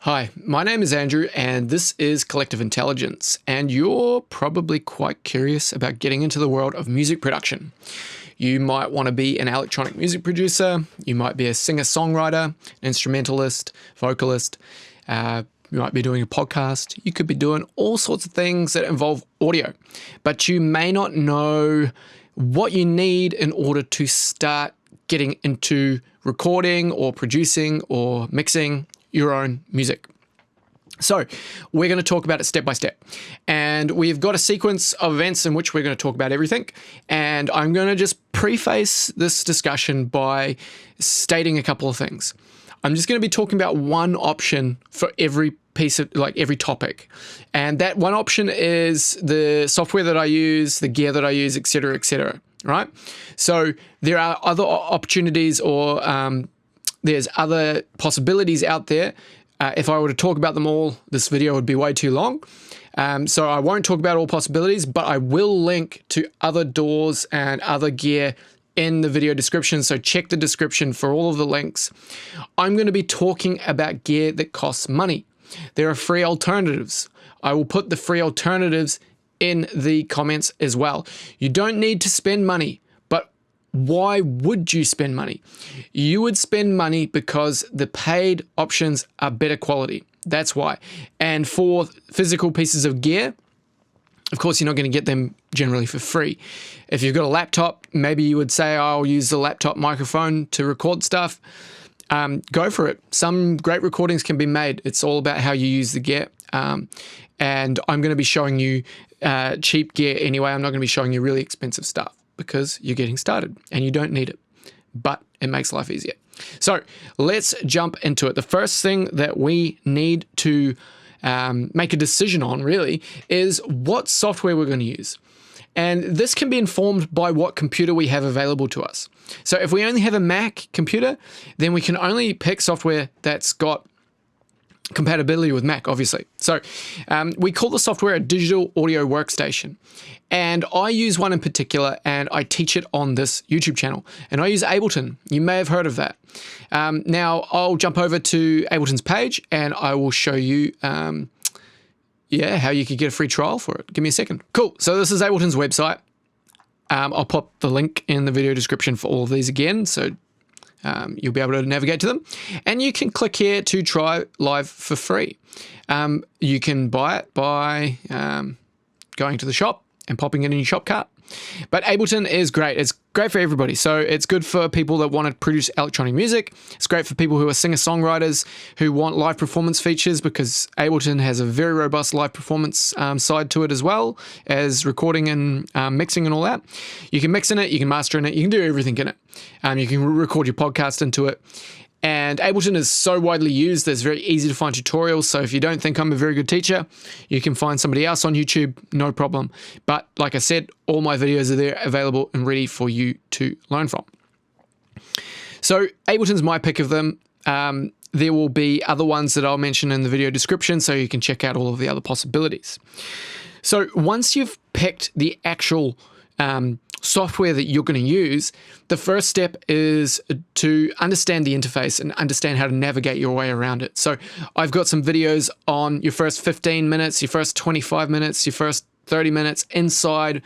Hi, my name is Andrew and this is Collective Intelligence, and you're probably quite curious about getting into the world of music production. You might want to be an electronic music producer, you might be a singer-songwriter, an instrumentalist, vocalist, you might be doing a podcast, you could be doing all sorts of things that involve audio, but you may not know what you need in order to start getting into recording or producing or mixing your own music. So we're going to talk about it step by step, and we've got a sequence of events in which we're going to talk about everything, and I'm going to just preface this discussion by stating a couple of things. I'm just going to be talking about one option for every piece of, every topic, and that one option is the software that I use, the gear that I use, etc., right? So there are other opportunities or there's other possibilities out there. If I were to talk about them all, this video would be way too long. So I won't talk about all possibilities, but I will link to other doors and other gear in the video description. So check the description for all of the links. I'm going to be talking about gear that costs money. There are free alternatives. I will put the free alternatives in the comments as well. You don't need to spend money. Why would you spend money? You would spend money because the paid options are better quality. That's why. And for physical pieces of gear, of course, you're not going to get them generally for free. If you've got a laptop, maybe you would say, I'll use the laptop microphone to record stuff. Go for it. Some great recordings can be made. It's all about how you use the gear. And I'm going to be showing you cheap gear anyway. I'm not going to be showing you really expensive stuff, because you're getting started and you don't need it, but it makes life easier. So let's jump into it. The first thing that we need to make a decision on really is what software we're going to use. And this can be informed by what computer we have available to us. So if we only have a Mac computer, then we can only pick software that's got compatibility with Mac, obviously. So we call the software a digital audio workstation. And I use one in particular, and I teach it on this YouTube channel. And I use Ableton. You may have heard of that. Now, I'll jump over to Ableton's page, and I will show you how you could get a free trial for it. Give me a second. Cool. So this is Ableton's website. I'll pop the link in the video description for all of these again, so you'll be able to navigate to them. And you can click here to try live for free. You can buy it by going to the shop and popping it in your shop cart. But Ableton is great. It's great for everybody. So it's good for people that want to produce electronic music. It's great for people who are singer-songwriters who want live performance features, because Ableton has a very robust live performance side to it, as well as recording and mixing and all that. You can mix in it, you can master in it, you can do everything in it. You can record your podcast into it. And Ableton is so widely used that it's very easy to find tutorials. So if you don't think I'm a very good teacher, you can find somebody else on YouTube, no problem. But like I said, all my videos are there available and ready for you to learn from. So Ableton's my pick of them. There will be other ones that I'll mention in the video description, so you can check out all of the other possibilities. So once you've picked the actual software that you're going to use, the first step is to understand the interface and understand how to navigate your way around it. So I've got some videos on your first 15 minutes, your first 25 minutes, your first 30 minutes inside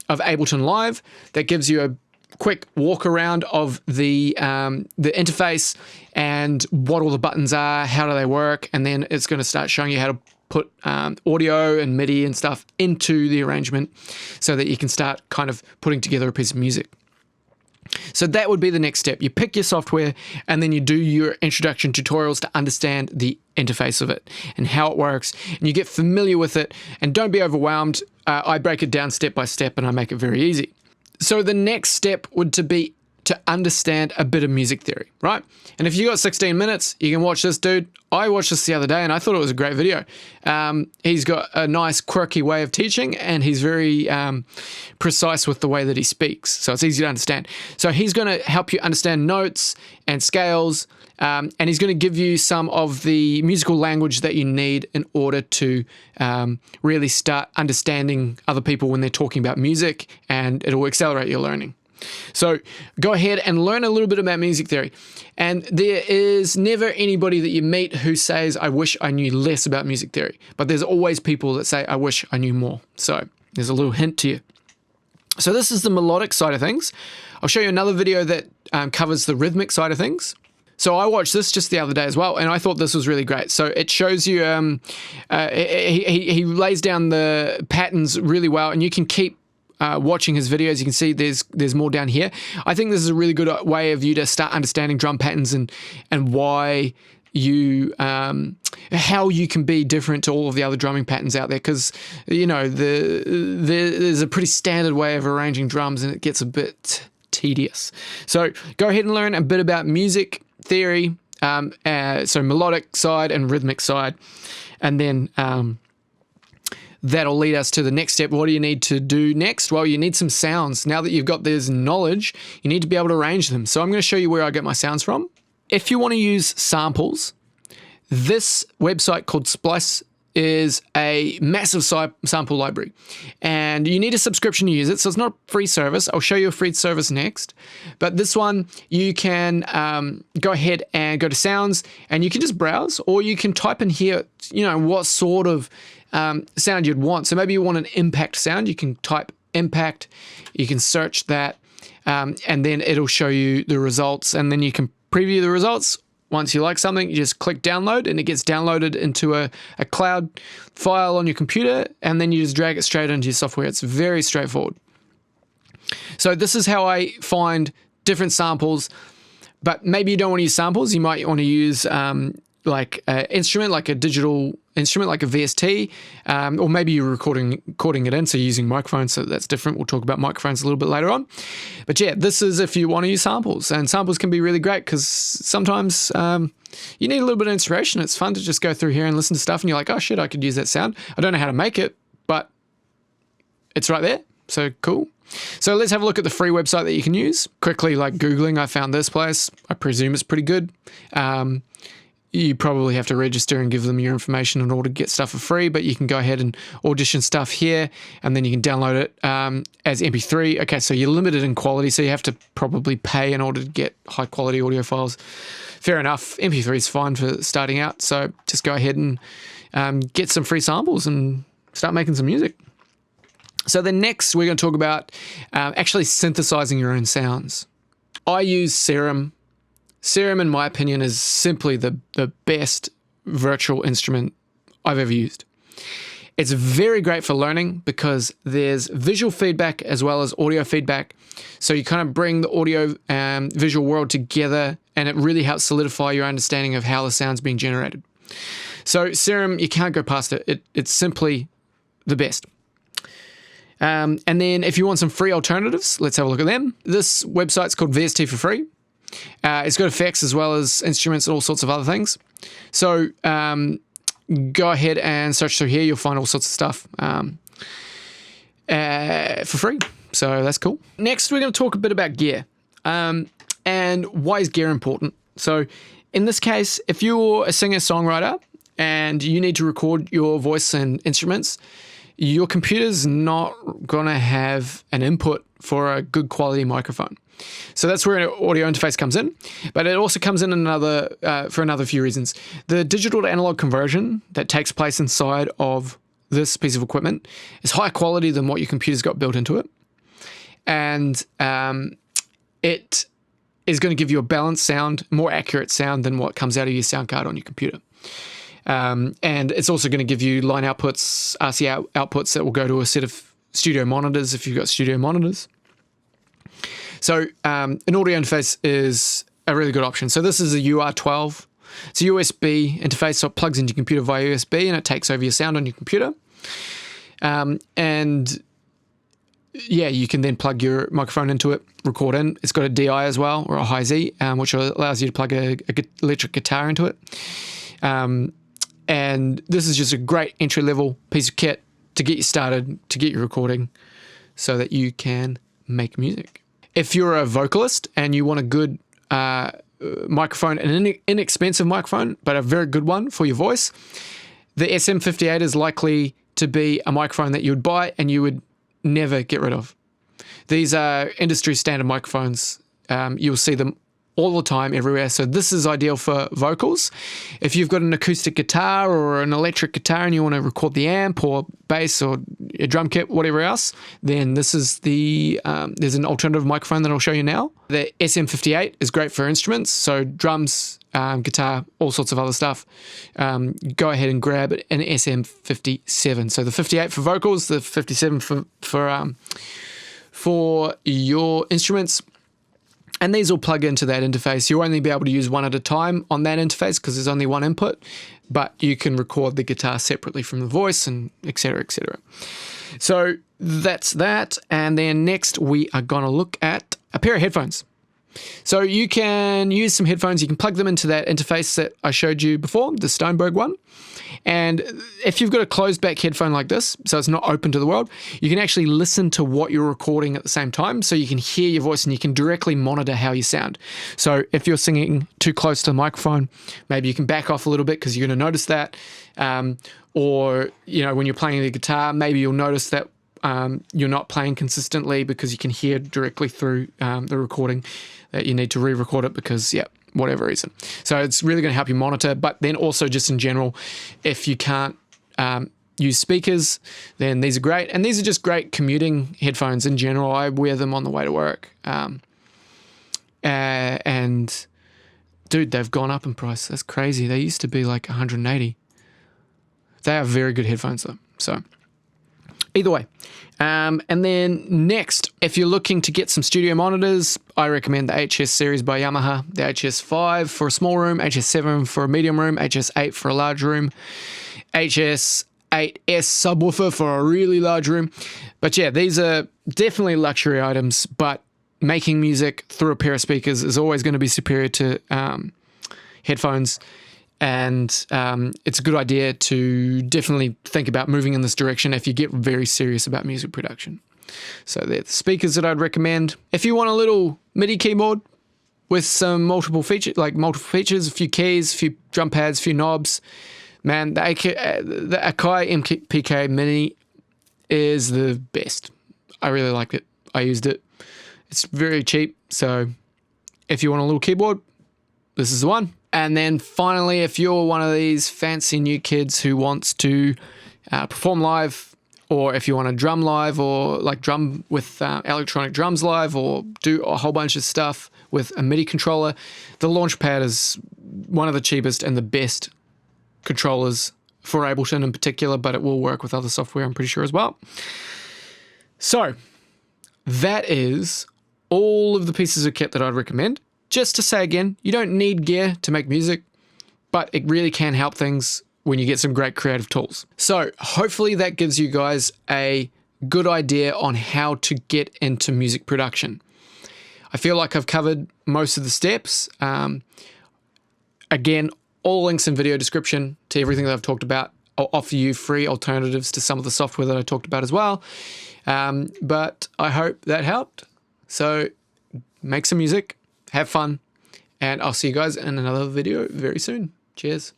of Ableton Live that gives you a quick walk around of the interface and what all the buttons are, how do they work, and then it's going to start showing you how to put audio and MIDI and stuff into the arrangement so that you can start kind of putting together a piece of music. So that would be the next step. You pick your software and then you do your introduction tutorials to understand the interface of it and how it works, and you get familiar with it, and don't be overwhelmed. I break it down step by step and I make it very easy. So the next step would be to understand a bit of music theory, right? And if you got 16 minutes, you can watch this dude. I watched this the other day and I thought it was a great video. He's got a nice quirky way of teaching, and he's very precise with the way that he speaks. So it's easy to understand. So he's going to help you understand notes and scales, and he's going to give you some of the musical language that you need in order to really start understanding other people when they're talking about music, and it'll accelerate your learning. So go ahead and learn a little bit about music theory. And there is never anybody that you meet who says, I wish I knew less about music theory. But there's always people that say, I wish I knew more. So there's a little hint to you. So this is the melodic side of things. I'll show you another video that covers the rhythmic side of things. So I watched this just the other day as well, and I thought this was really great. So it shows you, he lays down the patterns really well, and you can keep watching his videos. You can see there's more down here. I think this is a really good way of you to start understanding drum patterns and why you how you can be different to all of the other drumming patterns out there, because you know there's a pretty standard way of arranging drums, and it gets a bit tedious. So go ahead and learn a bit about music theory, so melodic side and rhythmic side, and then that'll lead us to the next step. What do you need to do next? Well, you need some sounds. Now that you've got this knowledge, you need to be able to arrange them. So I'm going to show you where I get my sounds from. If you want to use samples, this website called Splice is a massive sample library, and you need a subscription to use it. So it's not a free service. I'll show you a free service next, but this one you can go ahead and go to sounds, and you can just browse, or you can type in here, you know, what sort of sound you'd want. So maybe you want an impact sound. You can type impact, you can search that, and then it'll show you the results, and then you can preview the results. Once you like something, you just click download, and it gets downloaded into a cloud file on your computer, and then you just drag it straight into your software. It's very straightforward. So this is how I find different samples, but maybe you don't want to use samples. You might want to use like an instrument, like a digital instrument, like a VST, or maybe you're recording it in, so you're using microphones, so that's different. We'll talk about microphones a little bit later on. But yeah, this is if you want to use samples, and samples can be really great because sometimes you need a little bit of inspiration. It's fun to just go through here and listen to stuff, and you're like, oh shit, I could use that sound. I don't know how to make it, but it's right there, so cool. So let's have a look at the free website that you can use. Quickly, like Googling, I found this place. I presume it's pretty good. You probably have to register and give them your information in order to get stuff for free, but you can go ahead and audition stuff here, and then you can download it as MP3. Okay, so you're limited in quality, so you have to probably pay in order to get high quality audio files. Fair enough. MP3 is fine for starting out, so just go ahead and get some free samples and start making some music. So then next we're going to talk about actually synthesizing your own sounds. I use Serum. Serum, in my opinion, is simply the best virtual instrument I've ever used. It's very great for learning because there's visual feedback as well as audio feedback. So you kind of bring the audio and visual world together, and it really helps solidify your understanding of how the sound's being generated. So Serum, you can't go past it. It's simply the best. And then if you want some free alternatives, let's have a look at them. This website's called VST For free. It's got effects as well as instruments and all sorts of other things. So go ahead and search through here. You'll find all sorts of stuff for free. So that's cool. Next, we're going to talk a bit about gear and why is gear important. So in this case, if you're a singer-songwriter and you need to record your voice and instruments, your computer's not going to have an input for a good quality microphone. So that's where an audio interface comes in, but it also comes in for another few reasons. The digital to analog conversion that takes place inside of this piece of equipment is higher quality than what your computer's got built into it. And it is going to give you a balanced sound, more accurate sound than what comes out of your sound card on your computer. And it's also going to give you line outputs, RC outputs that will go to a set of studio monitors if you've got studio monitors. So an audio interface is a really good option. So this is a UR12. It's a USB interface, so it plugs into your computer via USB, and it takes over your sound on your computer. And yeah, you can then plug your microphone into it, record in. It's got a DI as well, or a high Z, which allows you to plug a electric guitar into it. And this is just a great entry-level piece of kit to get you started, to get you recording, so that you can make music. If you're a vocalist and you want a good microphone, an inexpensive microphone, but a very good one for your voice, the SM58 is likely to be a microphone that you would buy and you would never get rid of. These are industry standard microphones. You'll see them all the time, everywhere. So this is ideal for vocals. If you've got an acoustic guitar or an electric guitar and you want to record the amp or bass or a drum kit, whatever else, then this is the, there's an alternative microphone that I'll show you now. The SM58 is great for instruments, so drums, guitar, all sorts of other stuff. Go ahead and grab an SM57. So the 58 for vocals, the 57 for your instruments. And these will plug into that interface. You'll only be able to use one at a time on that interface because there's only one input, but you can record the guitar separately from the voice and et cetera, et cetera. So that's that. And then next we are going to look at a pair of headphones. So you can use some headphones. You can plug them into that interface that I showed you before, the Stoneberg one. And if you've got a closed back headphone like this, so it's not open to the world, you can actually listen to what you're recording at the same time. So you can hear your voice and you can directly monitor how you sound. So if you're singing too close to the microphone, maybe you can back off a little bit because you're going to notice that. Or, you know, when you're playing the guitar, maybe you'll notice that you're not playing consistently because you can hear directly through the recording that you need to re-record it because, yeah, whatever reason. So it's really going to help you monitor, but then also just in general, if you can't use speakers, then these are great. And these are just great commuting headphones in general. I wear them on the way to work. And dude, they've gone up in price. That's crazy. They used to be like 180. They are very good headphones though. So either way. And then next, if you're looking to get some studio monitors, I recommend the HS series by Yamaha, the HS5 for a small room, HS7 for a medium room, HS8 for a large room, HS8S subwoofer for a really large room. But yeah, these are definitely luxury items, but making music through a pair of speakers is always going to be superior to headphones. And it's a good idea to definitely think about moving in this direction if you get very serious about music production. So they're the speakers that I'd recommend. If you want a little MIDI keyboard with some multiple features, a few keys, a few drum pads, a few knobs, man, the AKAI MPK Mini is the best. I really like it. I used it. It's very cheap. So if you want a little keyboard, this is the one. And then finally, if you're one of these fancy new kids who wants to perform live, or if you want to drum live or like drum with electronic drums live or do a whole bunch of stuff with a MIDI controller, the Launchpad is one of the cheapest and the best controllers for Ableton in particular, but it will work with other software, I'm pretty sure, as well. So that is all of the pieces of kit that I'd recommend. Just to say again, you don't need gear to make music, but it really can help things when you get some great creative tools. So hopefully that gives you guys a good idea on how to get into music production. I feel like I've covered most of the steps. Again, all links in video description to everything that I've talked about. I'll offer you free alternatives to some of the software that I talked about as well. But I hope that helped. So make some music. Have fun, and I'll see you guys in another video very soon. Cheers.